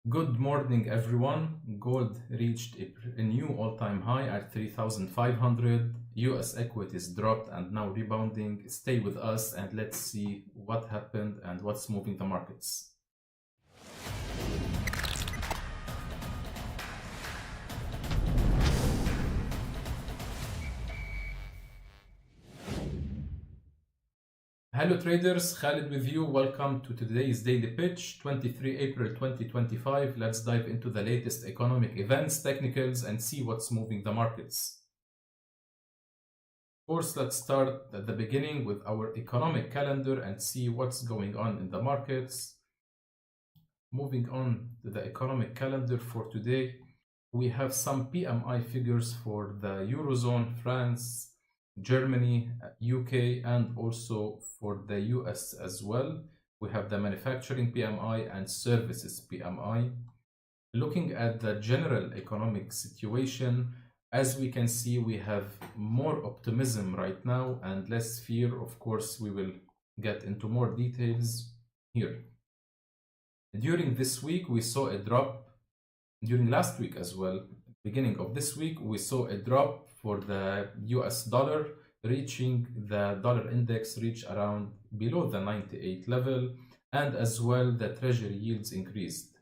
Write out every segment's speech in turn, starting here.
Good morning, everyone. Gold reached a new all-time high at 3,500. US equities dropped and now rebounding. Stay with us and let's see what happened and what's moving the markets. Hello traders, Khaled with you. Welcome to today's daily pitch, 23 April 2025. Let's dive into the latest economic events, technicals, and see what's moving the markets. Of course, let's start at the beginning with our economic calendar and see what's going on in the markets. Moving on to the economic calendar for today, we have some PMI figures for the Eurozone, France, Germany, UK, and also for the US as well. We have the manufacturing PMI and services PMI. Looking at the general economic situation, as we can see, we have more optimism right now and less fear. Of course, we will get into more details here. During this week, we saw a drop. During last week as well, beginning of this week, we saw a drop for the US dollar, reaching the dollar index reached around below the 98 level, and as well the treasury yields increased.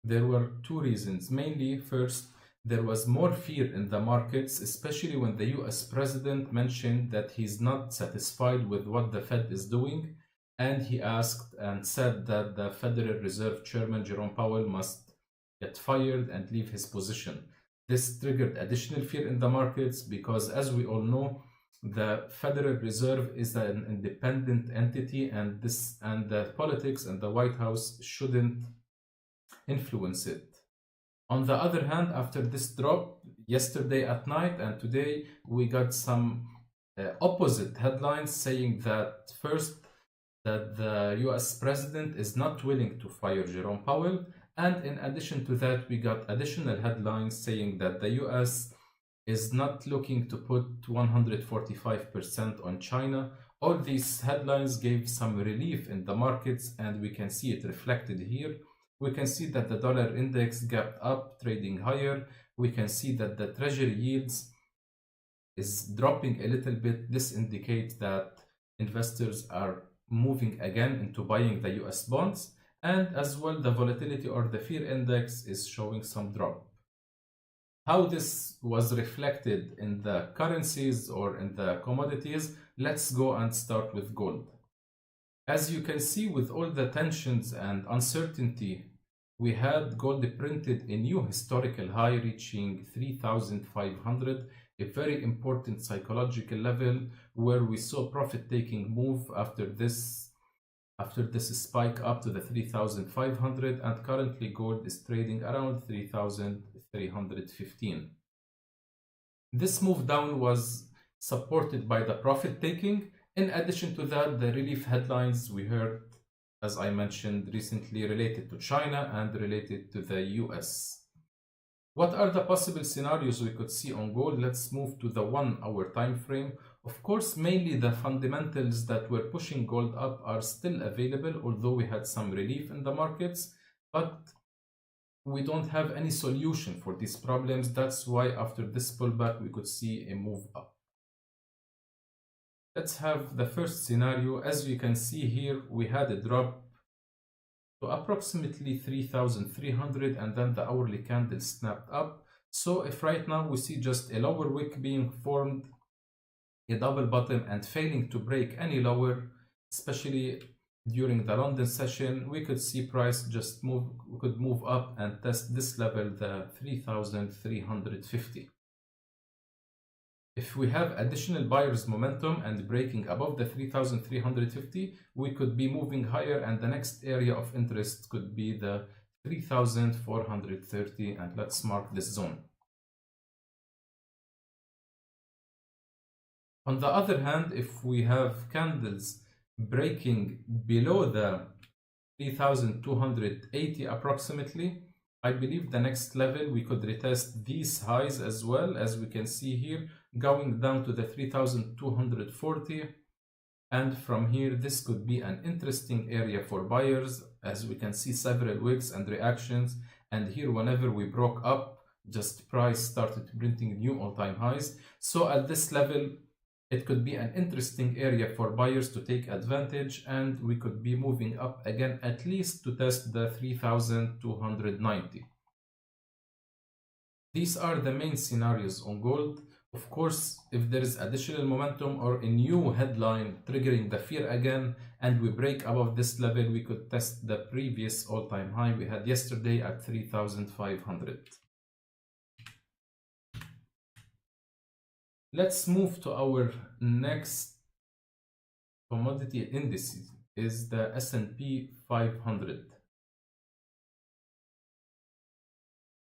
There were two reasons. Mainly, first, there was more fear in the markets, especially when the US president mentioned that he's not satisfied with what the Fed is doing, and he asked and said that the Federal Reserve Chairman Jerome Powell must get fired and leave his position. This triggered additional fear in the markets because, as we all know, the Federal Reserve is an independent entity, and the politics and the White House shouldn't influence it. On the other hand, after this drop yesterday at night and today, we got some opposite headlines saying that first, that the US president is not willing to fire Jerome Powell, and in addition to that, we got additional headlines saying that the US is not looking to put 145% on China. All these headlines gave some relief in the markets, and we can see it reflected here. We can see that the dollar index gapped up, trading higher. We can see that the treasury yields is dropping a little bit. This indicates that investors are moving again into buying the US bonds, and as well the volatility or the fear index is showing some drop. How this was reflected in the currencies or in the commodities, let's go and start with gold. As you can see, with all the tensions and uncertainty, we had gold printed a new historical high reaching 3,500, a very important psychological level where we saw profit-taking move after this spike up to the 3,500, and currently gold is trading around 3,315. This move down was supported by the profit-taking. In addition to that, the relief headlines we heard, as I mentioned recently, related to China and related to the US. What are the possible scenarios we could see on gold? Let's move to the 1 hour time frame. Of course, mainly the fundamentals that were pushing gold up are still available, although we had some relief in the markets, but we don't have any solution for these problems. That's why after this pullback, we could see a move up. Let's have the first scenario. As you can see here, we had a drop to approximately 3,300, and then the hourly candle snapped up. So if right now we see just a lower wick being formed, a double bottom, and failing to break any lower, especially during the London session, we could see price just move up and test this level, the 3,350. If we have additional buyers momentum and breaking above the 3,350, we could be moving higher, and the next area of interest could be the 3,430, and let's mark this zone. On the other hand, if we have candles breaking below the 3,280 approximately, I believe the next level we could retest these highs as well, as we can see here, going down to the 3,240, and from here this could be an interesting area for buyers, as we can see several wicks and reactions, and here whenever we broke up, just price started printing new all-time highs. So at this level, it could be an interesting area for buyers to take advantage, and we could be moving up again at least to test the 3,290. These are the main scenarios on gold. Of course, if there is additional momentum or a new headline triggering the fear again and we break above this level, we could test the previous all-time high we had yesterday at 3,500. Let's move to our next commodity indices, is the S&P 500.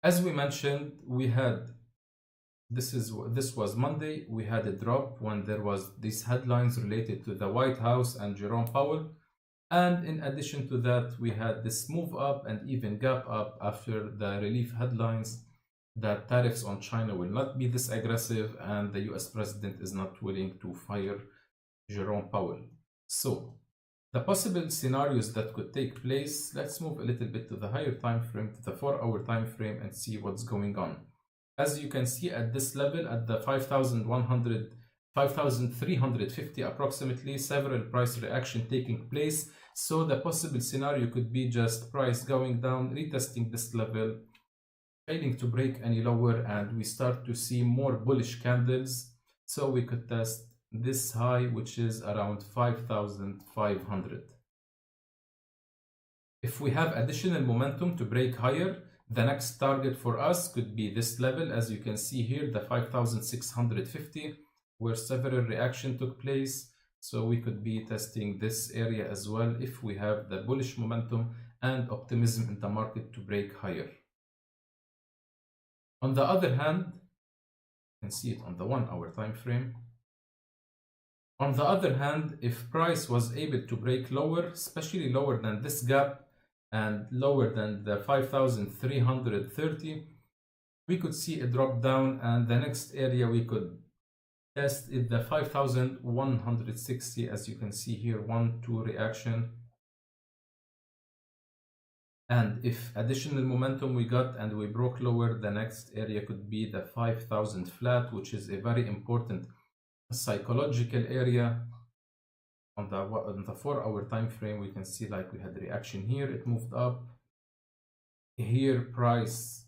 As we mentioned, we had this was Monday. We had a drop when there was these headlines related to the White House and Jerome Powell, and in addition to that, we had this move up and even gap up after the relief headlines that tariffs on China will not be this aggressive and the US president is not willing to fire Jerome Powell. So the possible scenarios that could take place, let's move a little bit to the higher time frame, to the 4-hour time frame, and see what's going on. As you can see at this level, at the 5,350 approximately, several price reaction taking place. So the possible scenario could be just price going down, retesting this level, failing to break any lower, and we start to see more bullish candles. So we could test this high, which is around 5,500. If we have additional momentum to break higher, the next target for us could be this level, as you can see here, the 5,650, where several reaction took place. So we could be testing this area as well if we have the bullish momentum and optimism in the market to break higher. On the other hand, you can see it on the 1-hour time frame. On the other hand, if price was able to break lower, especially lower than this gap and lower than the 5,330, we could see a drop down, and the next area we could test is the 5,160, as you can see here, 1-2 reaction. And if additional momentum we got and we broke lower, the next area could be the 5,000 flat, which is a very important psychological area. On the 4-hour time frame, we can see like we had reaction here, it moved up. Here price,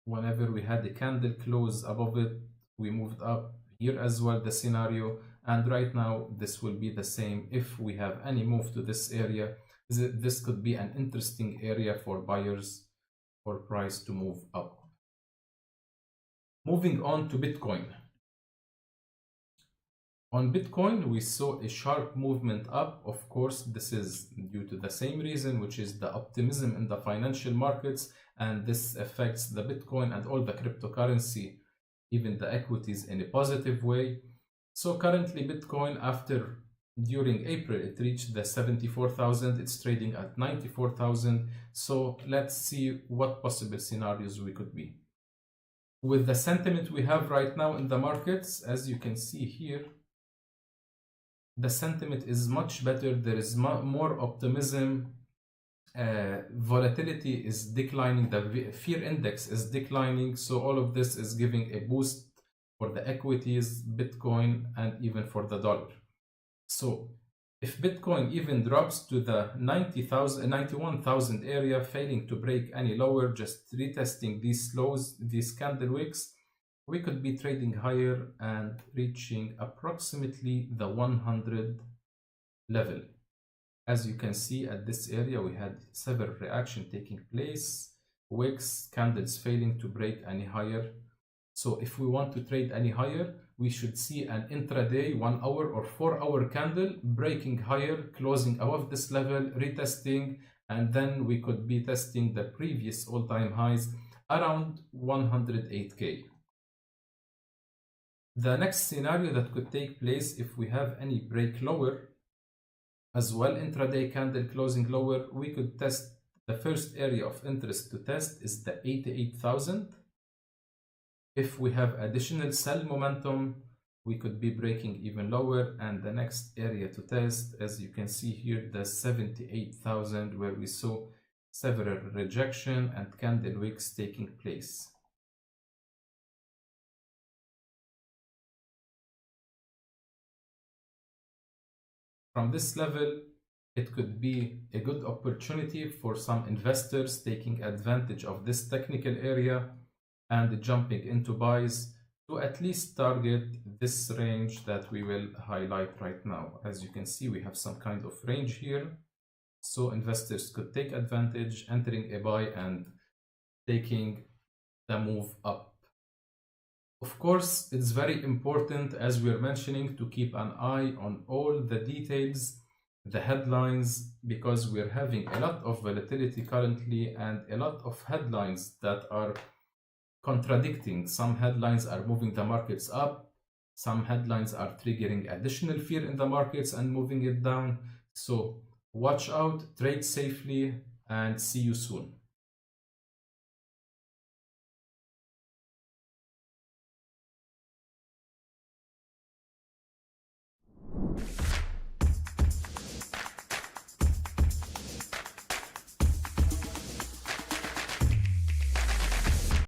whenever we had a candle close above it, we moved up. Here as well the scenario, and right now this will be the same. If we have any move to this area, this could be an interesting area for buyers for price to move up. Moving on to Bitcoin. On Bitcoin, we saw a sharp movement up. Of course, this is due to the same reason, which is the optimism in the financial markets, and this affects the Bitcoin and all the cryptocurrency, even the equities, in a positive way. So currently Bitcoin, during April, it reached the 74,000. It's trading at 94,000. So let's see what possible scenarios we could be. With the sentiment we have right now in the markets, as you can see here, the sentiment is much better. There is more optimism. Volatility is declining. The fear index is declining. So all of this is giving a boost for the equities, Bitcoin, and even for the dollar. So if Bitcoin even drops to the 91,000 area, failing to break any lower, just retesting these lows, these candle wicks, we could be trading higher and reaching approximately the 100 level. As you can see at this area, we had several reaction taking place, wicks, candles failing to break any higher. So if we want to trade any higher, we should see an intraday 1-hour or 4-hour candle breaking higher, closing above this level, retesting, and then we could be testing the previous all-time highs around 108K. The next scenario that could take place, if we have any break lower, as well intraday candle closing lower, we could test the first area of interest to test is the 88,000. If we have additional sell momentum, we could be breaking even lower, and the next area to test, as you can see here, the 78,000, where we saw several rejection and candle wicks taking place. From this level, it could be a good opportunity for some investors taking advantage of this technical area and jumping into buys to at least target this range that we will highlight right now. As you can see, we have some kind of range here. So investors could take advantage, entering a buy and taking the move up. Of course, it's very important, as we're mentioning, to keep an eye on all the details, the headlines, because we're having a lot of volatility currently and a lot of headlines that are contradicting. Some headlines are moving the markets up, some headlines are triggering additional fear in the markets and moving it down. So watch out, trade safely, and see you soon.